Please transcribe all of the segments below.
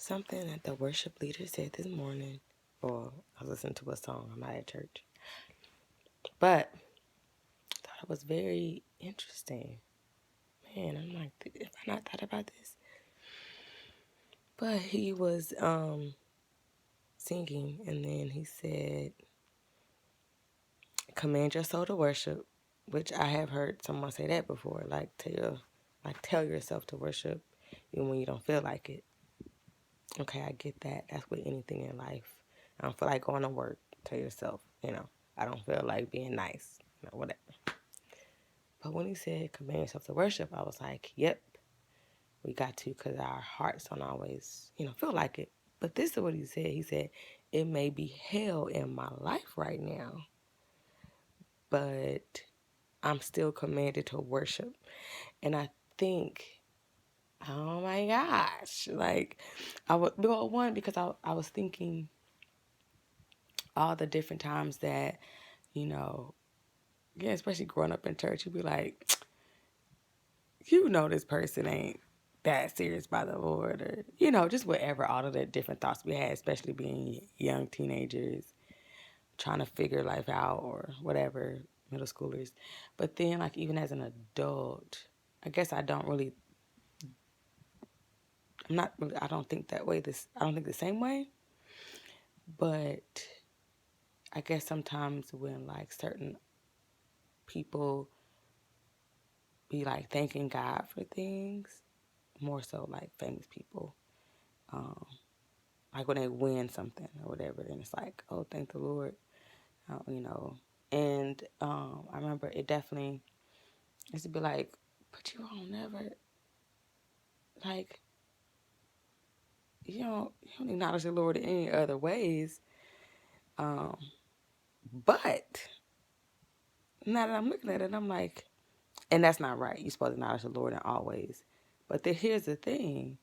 something that the worship leader said this morning. Or I was listening to a song. I'm not at church. But I thought it was very interesting. Man, I'm like, if I not thought about this? But he was singing, and then he said, command your soul to worship, which I have heard someone say that before. Tell yourself to worship even when you don't feel like it. Okay, I get that. That's with anything in life. I don't feel like going to work. Tell yourself, I don't feel like being nice, whatever. But when he said command yourself to worship, I was like, yep, we got to, because our hearts don't always, feel like it. But this is what he said. He said, it may be hell in my life right now, but I'm still commanded to worship. And I think, oh my gosh, because I was thinking all the different times that, especially growing up in church, you'd be like, this person ain't that serious by the Lord, or, just whatever, all of the different thoughts we had, especially being young teenagers, trying to figure life out or whatever, middle schoolers. But then, even as an adult, I guess I don't think that way. I don't think the same way. But I guess sometimes when certain people be thanking God for things, more so famous people, when they win something or whatever, and it's oh, thank the Lord, And I remember it definitely used to be but you don't never you don't acknowledge the Lord in any other ways. But now that I'm looking at it, I'm like, and that's not right. You're supposed to acknowledge the Lord in all ways. But here's the thing.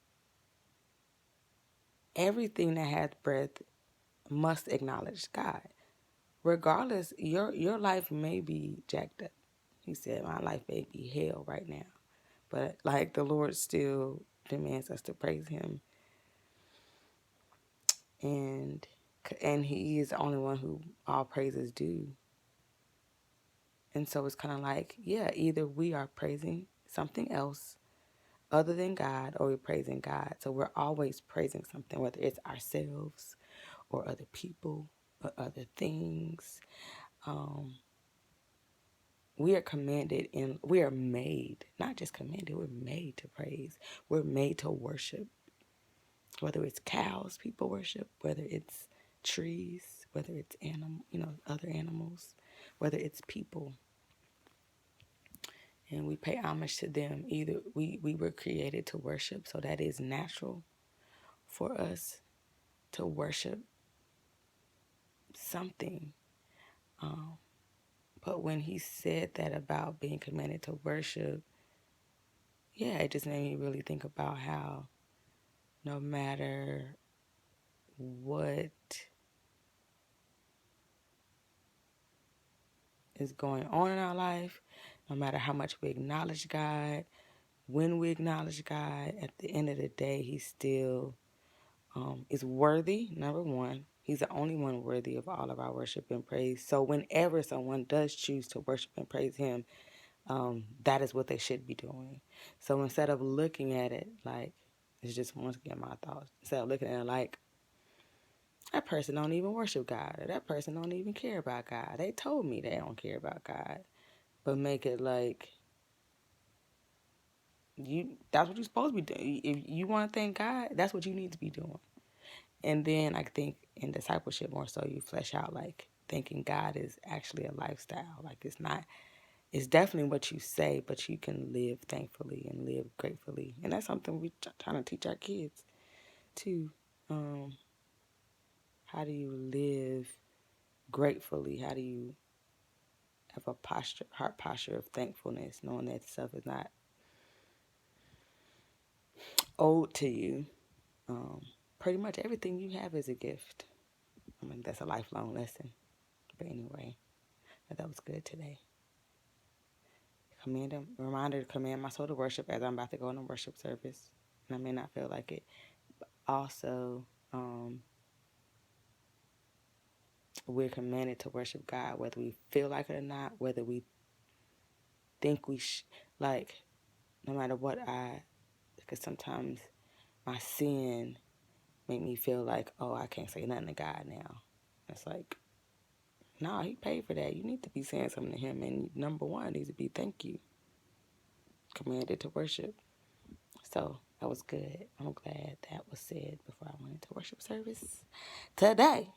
Everything that has breath must acknowledge God. Regardless, your life may be jacked up. He said, my life may be hell right now. But the Lord still demands us to praise him. And he is the only one who all praises due. And so it's kind of either we are praising something else other than God, or we're praising God. So we're always praising something, whether it's ourselves or other people or other things. We are commanded, and we are made, not just commanded, we're made to praise. We're made to worship. Whether it's cows, people worship, whether it's trees, whether it's other animals, whether it's people. And we pay homage to them. Either we were created to worship, so that is natural for us to worship something. But when he said that about being commanded to worship, it just made me really think about how no matter what is going on in our life, no matter how much we acknowledge God, when we acknowledge God, at the end of the day, he still is worthy, number one. He's the only one worthy of all of our worship and praise. So whenever someone does choose to worship and praise him, that is what they should be doing. So instead of looking at it it's just once again my thoughts. Instead of looking at it that person don't even worship God, or that person don't even care about God. They told me they don't care about God. But make it that's what you're supposed to be doing. If you want to thank God, that's what you need to be doing. And then I think in discipleship more so you flesh out thanking God is actually a lifestyle. It's definitely what you say, but you can live thankfully and live gratefully. And that's something we trying to teach our kids too. How do you live gratefully? How do you have a heart posture of thankfulness, knowing that stuff is not owed to you? Pretty much everything you have is a gift. I mean, that's a lifelong lesson. But anyway, that was good today. Reminder to command my soul to worship as I'm about to go in a worship service. And I may not feel like it. also, we're commanded to worship God, whether we feel like it or not, whether we think like, no matter what because sometimes my sin make me feel like, oh, I can't say nothing to God now. It's like, nah, he paid for that. You need to be saying something to him, and number one needs to be thank you. Commanded to worship. So that was good. I'm glad that was said before I went into worship service today.